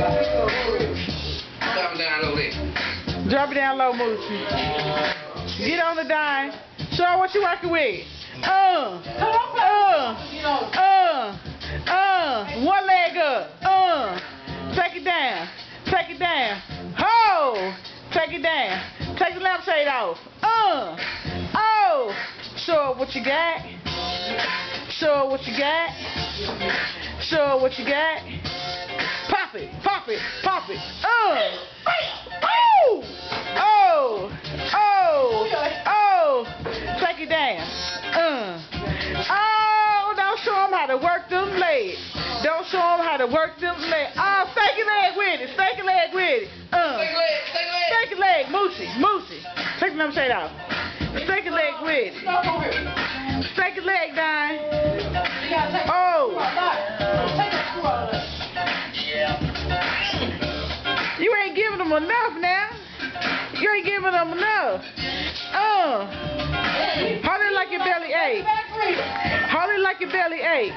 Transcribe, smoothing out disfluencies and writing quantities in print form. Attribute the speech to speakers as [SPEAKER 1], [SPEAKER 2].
[SPEAKER 1] Drop it down low there.
[SPEAKER 2] Drop it down low, Moochie. Get on the dime. Show her what you working with. One leg up. Take it down. Take it down. Ho! Take it down. Take the lampshade off. Show her what you got. Show her what you got. Show her what you got. Pop it. Pop it. Pop it. Take it down. Don't show them how to work them legs. Don't show them how to work them legs. Stake your leg with it. Stake your leg with it. Stake your leg. Moochie. Take the lampshade off. Stake your leg with it. Stake your leg down. You ain't giving them enough now. You ain't giving them enough. Hold it like your belly ache. Hold it like your belly ache.